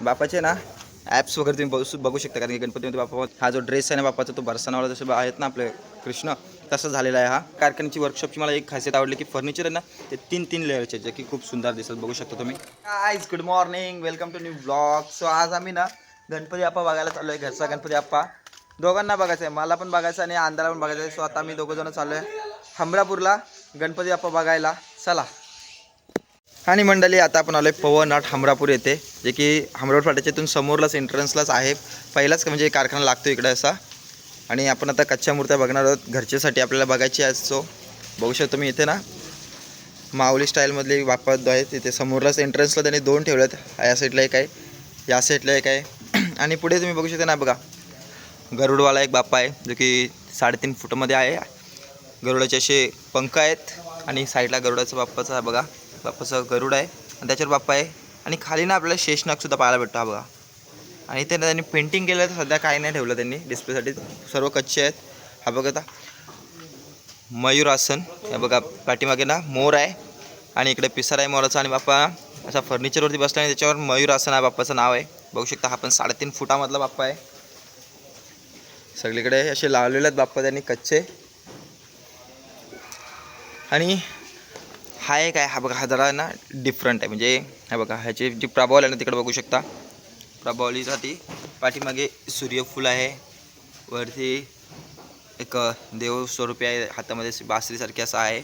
बापाचे ना ॲप्स वगैरे तुम्ही बघू शकता, कारण की गणपतीमध्ये बापा हा जो ड्रेस आहे ना बापाचा, तो बरसानावाला जसे आहेत ना आपले कृष्ण, तसं झालेला आहे. हा कारखान्याची वर्कशॉपची मला एक खासियत आवडली की फर्निचर आहे ना ते 3 लेअरचे, जे की खूप सुंदर दिसत. बघू शकता तुम्ही. Guys good morning, welcome to new blog. So आज आम्ही ना गणपती बाप्पा बघायला चाललो आहे. घरचा गणपती बाप्पा दोघांना बघायचं आहे, मला पण बघायचं आणि अंधारा पण बघायचं आहे. सो आता आम्ही दोघंजण चाललो आहे हमरापूरला गणपती बाप्पा बघायला. चला. आणि मंडळी आता आपण आलोय पवन आर्ट हमरापूर येथे, जे की हमरापूर फाट्याच्यातून समोरलाच एंट्रन्सलाच आहे. पहिलाच म्हणजे कारखाना लागतो इकडे असा. आणि आपण आता कच्च्या मूर्त्या बघणार आहोत. घरच्यासाठी आपल्याला बघायची आहे. सो बघू शकतो तुम्ही इथे ना माऊली स्टाईलमधले बाप्पा आहेत. तिथे समोरलाच एंट्रन्सला त्यांनी 2 ठेवलेत. या साईडला एक आहे, या साईडला एक आहे. आणि पुढे तुम्ही बघू शकता ना बघा, गरुडवाला एक बाप्पा आहे, जो की 3.5 फुटामध्ये आहे. गरुडाचे असे पंख आहेत आणि साईडला गरुडाचा बाप्पाचा बघा, बाप्पाचा गरुड आहे आणि त्याच्यावर बाप्पा आहे. आणि खाली ना आपल्याला शेषनागसुद्धा पाहायला भेटतो हा बघा. आणि ते त्यांनी पेंटिंग केलं तर सध्या काही नाही ठेवलं त्यांनी डिस्प्लेसाठी, सर्व कच्चे आहेत. हा बघा मयूरासन, हे बघा पाठीमागे ना मोर आहे आणि इकडे पिसार आहे मोराचा. आणि बाप्पा असा फर्निचरवरती बसला आणि त्याच्यावर मयूरासन आहे बाप्पाचं नाव आहे. बघू शकता हा पण 3.5 फुटामधला बाप्पा आहे. सगळीकडे असे लावलेले आहेत बाप्पा त्यांनी कच्चे. आणि हा एक आहे, हा बघा हा जरा ना डिफरंट आहे. म्हणजे हा बघा ह्याची जी प्रभावली आहे ना तिकडे बघू शकता. प्रभावलीसाठी पाठीमागे सूर्यफूल आहे, वरती एक देव स्वरूपी आहे, हातामध्ये बासरीसारखे असं आहे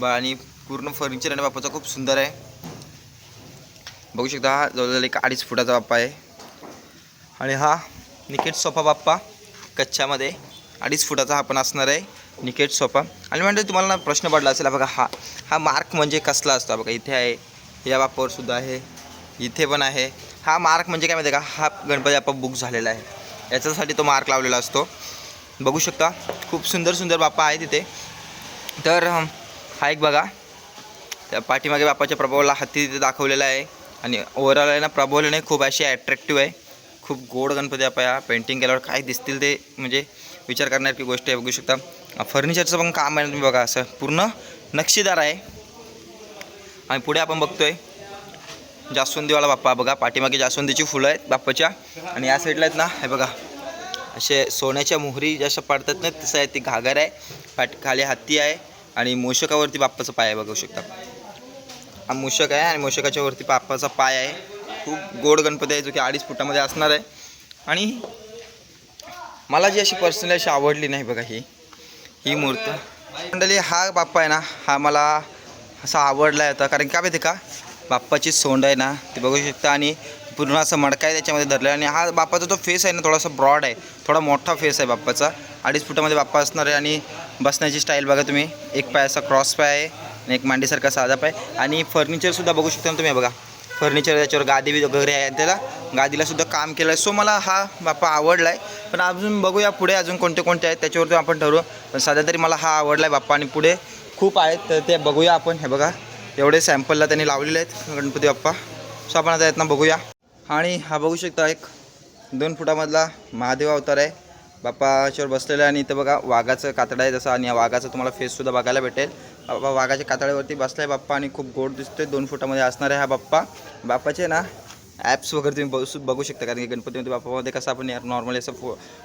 आणि पूर्ण फर्निचर आणि बाप्पाचा खूप सुंदर आहे. बघू शकता हा जवळजवळ 1.5 फुटाचा बाप्पा आहे. आणि हा निकेट सोफा बाप्पा कच्च्यामध्ये 2.5 फुटाचा हा पण असणार आहे निकेट सोफा. आणि म्हणजे तुम्हाला ना प्रश्न पडला असेल, बघा हा मार्क म्हणजे कसला असतो. बघा इथे आहे, या बाप्पावर सुद्धा आहे, इथे पण आहे. हा मार्क म्हणजे काय माहिती आहे का, हा गणपती बाप्पा बुक झालेला आहे, याच्यासाठी तो मार्क लावलेला असतो. बघू शकता खूप सुंदर सुंदर बाप्पा आहे तिथे. तर हा एक बघा, त्या पाठीमागे बाप्पाच्या प्रभावाला हत्ती तिथे दाखवलेला आहे. आणि ओव्हरऑल आहे ना प्रभावलीने खूप अशी ॲट्रॅक्टिव्ह आहे. खूप गोड गणपती बाप्पा. पेंटिंग केल्यावर काय दिसतील ते म्हणजे विचार करण्याची गोष्ट आहे. बघू शकता फर्निचरचं पण काम आहे तुम्ही बघा, असं पूर्ण नक्षीदार आहे. आणि पुढे आपण बघतोय जास्वंदीवाला बाप्पा. बघा पाठीमागे जास्वंदीची फुलं आहेत बाप्पाच्या. आणि या साईडला आहेत ना हे बघा असे सोन्याच्या मोहरी जशा पडतात ना तसं आहे. ती घागर आहे, खाली हत्ती आहे आणि मूषकावरती बाप्पाचा पाय आहे. बघू शकता हा मूषक आहे आणि मूषकाच्या वरती बाप्पाचा पाय आहे. खूप गोड गणपती आहे, जो की 2.5 फुटामध्ये असणार आहे. आणि मला जी अशी पर्सनली अशी आवडली नाही बघा ही मूर्त मंडळी. हा बाप्पा आहे ना हा मला असा आवडला होता, कारण का माहिती का बाप्पाची सोंड आहे ना ती बघू शकता आणि पूर्ण असं मडका आहे त्याच्यामध्ये धरलं. आणि हा बाप्पाचा जो फेस आहे ना थोडासा ब्रॉड आहे, थोडा मोठा फेस आहे बाप्पाचा. 2.5 फुटामध्ये बाप्पा असणार आहे. आणि बसण्याची स्टाईल बघा तुम्ही, एक पाय असा क्रॉस पाय आहे आणि एक मांडीसारखा साधा पाय. आणि फर्निचरसुद्धा बघू शकता ना तुम्ही बघा, फर्निचर त्याच्यावर गादी वगैरे आहे, त्याला गादीलासुद्धा काम केलं आहे. सो मला हा बाप्पा आवडला आहे. पण अजून बघूया पुढे अजून कोणते कोणते आहेत त्याच्यावरती आपण ठरवू. पण सध्या तरी मला हा आवडला आहे बाप्पा. आणि पुढे खूप आहेत तर ते बघूया आपण. हे बघा एवढे सॅम्पलला त्यांनी लावलेले आहेत गणपती बाप्पा. सो आपण आता यातनं बघूया. आणि हा बघू शकता एक 2 फुटामधला महादेव अवतार आहे बाप्पाच्यावर बसलेला आहे. आणि इथं बघा वाघाचं कातडं आहे जसं, आणि या वाघाचा तुम्हाला फेससुद्धा बघायला भेटेल. बाप्पा वाघाच्या कातड्यावरती बसला आहे बाप्पा आणि खूप गोड दिसतोय. 2 फुटामध्ये असणार आहे हा बाप्पा. बाप्पाचे ना ॲप्स वगैरे तुम्ही बघू शकता, कारण की गणपतीमध्ये बाप्पामध्ये कसं आपण नॉर्मली असं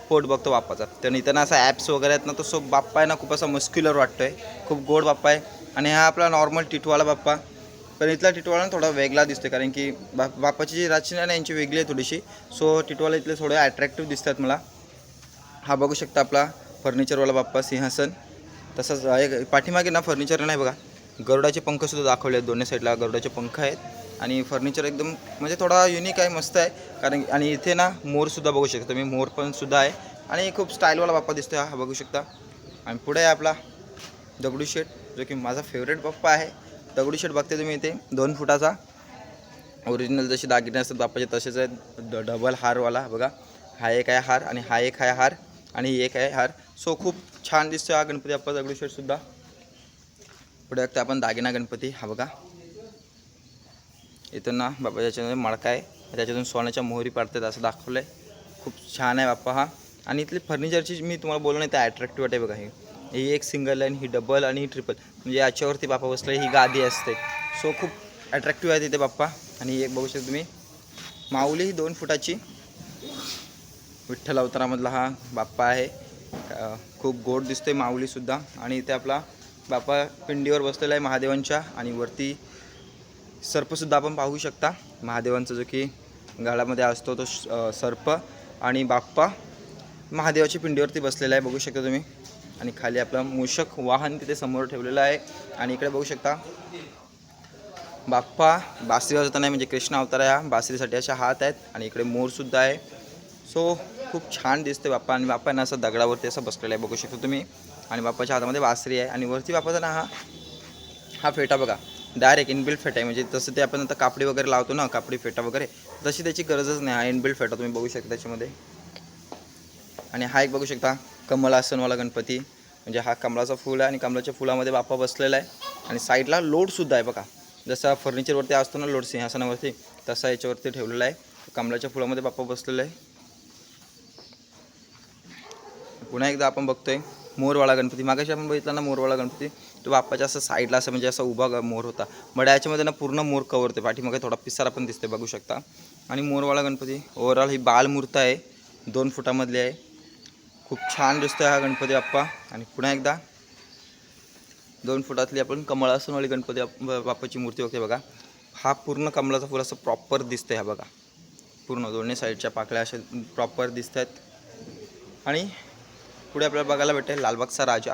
फोट बघतो बाप्पाचा, तर इथं ना असं ॲप्स वगैरे आहेत ना, तो सो बाप्पा आहे ना खूप असा मस्क्युलर वाटतो आहे, खूप गोड बाप्पा आहे. आणि हा आपला नॉर्मल टिटवाला बाप्पा. पण इथला टिटवाला थोडा वेगळा दिसतो, कारण की बाप्पाची जी रचना आहे यांची वेगळी आहे थोडीशी. सो टिटवाला इथले थोडे अट्रॅक्टिव्ह दिसतात मला. हा बघू शकता आपला फर्निचरवाला बाप्पा सिंहासन. तसंच एक पाठीमागे ना फर्निचर नाही बघा, गरुडाचे पंखसुद्धा दाखवले आहेत. दोन्ही साईडला गरुडाचे पंख आहेत. आणि फर्निचर एकदम म्हणजे थोडा युनिक आहे, मस्त आहे. कारण आणि इथे ना मोरसुद्धा बघू शकता तुम्ही, मोर पण सुद्धा आहे. आणि खूप स्टाईलवाला बाप्पा दिसतो हा बघू शकता. आणि पुढे आहे आपला दगडूशेठ, जो की माझा फेवरेट बाप्पा आहे. दगडूशेठ बघते तुम्ही इथे 2 फुटाचा ओरिजिनल जसे दागिने असतात बाप्पाचे तसेच आहेत. डबल हारवाला बघा, हा एक आहे हार आणि हा एक आहे हार आणि एक आहे हार. सो खूप छान दिसतो हा गणपती बाप्पा दगडूशेठसुद्धा. पुढे बघता आपण दागिना गणपती. हा बघा इथून ना बाप्पा त्याच्यामध्ये मडका आहे, त्याच्यातून सोन्याच्या मोहरी पडतात असं दाखवलं आहे. खूप छान आहे बाप्पा हा. आणि इथली फर्निचरची मी तुम्हाला बोललो नाही, ते अट्रॅक्टिव्ह आहे बघा. ही एक सिंगल लाईन, ही डबल आणि ही ट्रिपल, म्हणजे याच्यावरती बाप्पा बसला ही गादी असते. सो खूप अट्रॅक्टिव्ह आहे तिथे बाप्पा. आणि एक बघू शकता तुम्ही माऊली ही 2 फुटाची विठ्ठल अवतारामधला हा बाप्पा आहे. खूप गोड दिसते माऊलीसुद्धा. आणि इथे आपला बाप्पा पिंडीवर बसलेला आहे महादेवांच्या. आणि वरती सर्पसुद्धा आपण पाहू शकता. महादेवांचा जो की गाळामध्ये असतो तो सर्प. आणि बाप्पा महादेवाच्या पिंडीवरती बसलेला आहे, बघू शकता तुम्ही. आणि खाली आपलं मूषक वाहन तिथे समोर ठेवलेलं आहे. आणि इकडे बघू शकता बाप्पा बासरी वाजवताना आहे, म्हणजे कृष्ण अवतार आहे हा. बासरीसाठी अशा हात आहेत. आणि इकडे मोरसुद्धा आहे. सो खूप छान दिसते बाप्पा. आणि बाप्पांना असं दगडावरती असं बसलेलं आहे, बघू शकता तुम्ही. आणि बाप्पाच्या हातामध्ये बासरी आहे. आणि वरती बाप्पाचा ना हा फेटा बघा, डायरेक्ट इनबिल्ट फेटा आहे. म्हणजे तसं ते आपण आता कापडी वगैरे लावतो ना, कापडी फेटा वगैरे, तशी त्याची गरजच नाही. हा इनबिल्ट फेटा तुम्ही बघू शकता त्याच्यामध्ये. आणि हा एक बघू शकता कमलासनवाला गणपती, म्हणजे हा कमळाचा फूल आहे. आणि कमळाच्या फुलामध्ये बाप्पा बसलेला आहे. आणि साईडला लोडसुद्धा आहे बघा, जसा फर्निचरवरती असतो ना लोड सिंहासनावरती, तसा याच्यावरती ठेवलेला आहे. कमळाच्या फुलामध्ये बाप्पा बसलेला आहे. पुन्हा एकदा आपण बघतोय मोरवाळा गणपती. मागाशी आपण बघितला ना मोरवाळा गणपती, तो बाप्पाच्या असं साईडला असं म्हणजे असा उभा मोर होता. बट याच्यामध्ये ना पूर्ण मोर कवरते, पाठीमागे थोडा पिसारा पण दिसते, बघू शकता. आणि मोरवाळा गणपती ओव्हरऑल ही बालमूर्त आहे, 2 फुटामधली आहे. खूप छान दिसतोय हा गणपती बाप्पा. आणि पुन्हा एकदा 2 फुटातली आपण कमळासनवाली गणपती बाप्पाची मूर्ती बघते बघा. हा पूर्ण कमळाचा फूल असं प्रॉपर दिसतंय, हा बघा पूर्ण दोन्ही साईडच्या पाकळ्या अशा प्रॉपर दिसत आहेत. आणि पुढे आपल्याला बघायला भेटेल लालबागचा राजा,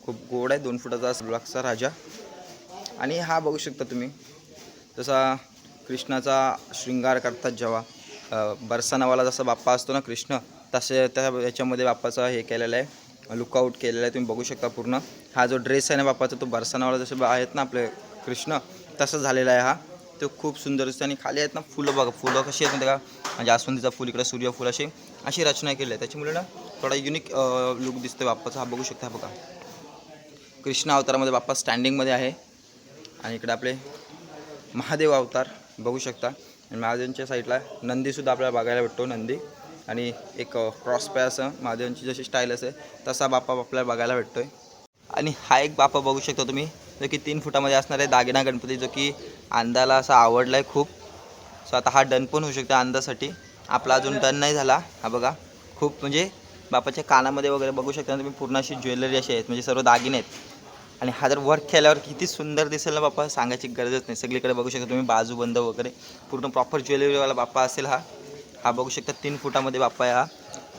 खूप गोड आहे, 2 फुटाचा लालबागचा राजा. आणि हा बघू शकता तुम्ही, जसा कृष्णाचा शृंगार करतात जेव्हा बरसानावाला जसा बाप्पा असतो ना कृष्ण, तसे त्या याच्यामध्ये बाप्पाचा हे केलेलं आहे, लुकआउट केलेलं आहे, तुम्ही बघू शकता. पूर्ण हा जो ड्रेस आहे ना बाप्पाचा, तो बरसानावाला जसे आहेत ना आपले कृष्ण, तसं झालेला आहे हा. तो खूप सुंदर दिसतो. आणि खाली आहेत ना फुलं बघा, फुलं कशी आहेत ना का, जास्वंदीचा फुल, इकडे सूर्यफूल, अशी रचना केली आहे. त्याच्यामुळे ना थोडा युनिक लुक दिसतो बाप्पाचा. हा बघू शकता बघा, कृष्ण अवतारामध्ये बाप्पा स्टँडिंगमध्ये आहे. आणि इकडे आपले महादेव अवतार बघू शकता. आणि महादेवांच्या साईडला नंदीसुद्धा आपल्याला बघायला भेटतो, नंदी. आणि एक क्रॉस पाय असं महादेवांची जशी स्टाईल असेल तसा बाप्पा आपल्याला बघायला भेटतोय. आणि हा एक बाप्पा बघू शकता तुम्ही, जो की 3 फुटामध्ये असणार आहे, दागिना गणपती, जो की अंधाला असा आवडला आहे खूप. सो आता हा डन पण होऊ शकतो अंधासाठी. आपला अजून डन नाही झाला. हा बघा, खूप म्हणजे बाप्पाच्या कानामध्ये वगैरे बघू शकता तुम्ही, पूर्ण अशी ज्वेलरी अशी आहेत, म्हणजे सर्व दागिने आहेत. आणि हा जर वर्क केल्यावर किती सुंदर दिसेल ना बाप्पा, सांगायची गरजच नाही. सगळीकडे बघू शकता तुम्ही, बाजूबंद वगैरे पूर्ण प्रॉपर ज्वेलरीवाला बाप्पा असेल हा. हा बघू शकता 3 फुटामध्ये बाप्पा आहे. हा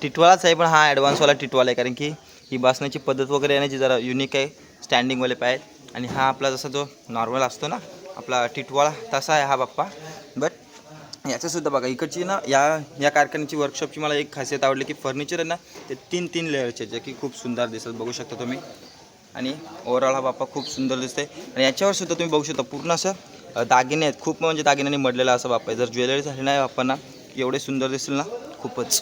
टिटवाळाच आहे, पण हा ॲडव्हान्सवाला टिटवाला आहे, कारण की ही बसण्याची पद्धत वगैरे आहे ना जी जरा युनिक आहे, स्टँडिंगवाले पाय आहेत. आणि हा आपला जसा जो नॉर्मल असतो ना आपला टिटवाळा, तसा आहे हा बाप्पा. बट याचंसुद्धा बघा, इकडची ना या कारखान्याची वर्कशॉपची मला एक खासियत आवडली, की फर्निचर आहे ना ते 3 लेअरचे, जे की खूप सुंदर दिसत, बघू शकता तुम्ही. आणि ओव्हरऑल हा बाप्पा खूप सुंदर दिसते. आणि याच्यावर सुद्धा तुम्ही बघू शकता पूर्ण असं दागिने आहेत, खूप म्हणजे दागिन्यांनी मडलेला असं बाप्पा आहे. जर ज्वेलरी झाली नाही बाप्पांना एवढे सुंदर दिसेल ना, खूपच.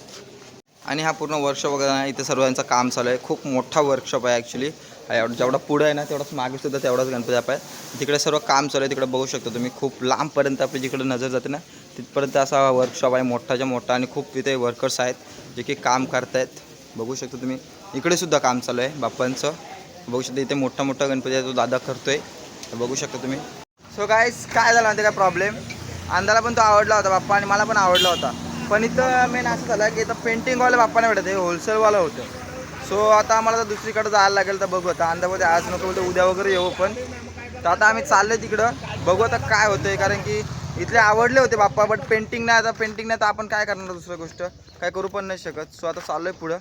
आणि हा पूर्ण वर्कशॉप वगैरे आहे, इथे सर्वांचं काम चालू आहे. खूप मोठा वर्कशॉप आहे ॲक्च्युली. जेवढा पुढं आहे ना तेवढाच मागेसुद्धा तेवढाच गणपती बाप्पा आहे. तिकडे सर्व काम चालू आहे, तिकडे बघू शकता तुम्ही. खूप लांबपर्यंत आपली जिकडे नजर जाते ना तिथपर्यंत असा वर्कशॉप आहे, मोठाच्या मोठा. आणि खूप तिथे वर्कर्स आहेत जे की काम करतायत, बघू शकता तुम्ही. इकडे सुद्धा काम चालू आहे बाप्पांचं, बघू शकता. इथे मोठा गणपती आहे, तो दादा करतोय, बघू शकता तुम्ही. सो गाईस, काय झालं माहिती काय प्रॉब्लेम, अंधाला पण तो आवडला होता बाप्पा, आणि मला पण आवडला होता. पण इथं मेन असं झालं की इथं पेंटिंगवाले बाप्पा नाही भेटत, हे होलसेलवालं होतं. सो आता आम्हाला तर दुसरीकडे जायला लागेल. तर बघू आता, अंधामध्ये आज नको बोलतो, उद्या वगैरे येऊ. पण तर आता आम्ही चाललो तिकडं, बघू आता काय होतंय. कारण की इथले आवडले होते बाप्पा, बट पेंटिंग नाही. आता पेंटिंग नाही तर आपण काय करणार, दुसरी गोष्ट काय करू पण नाही शकत. सो आता चाललो आहे पुढं.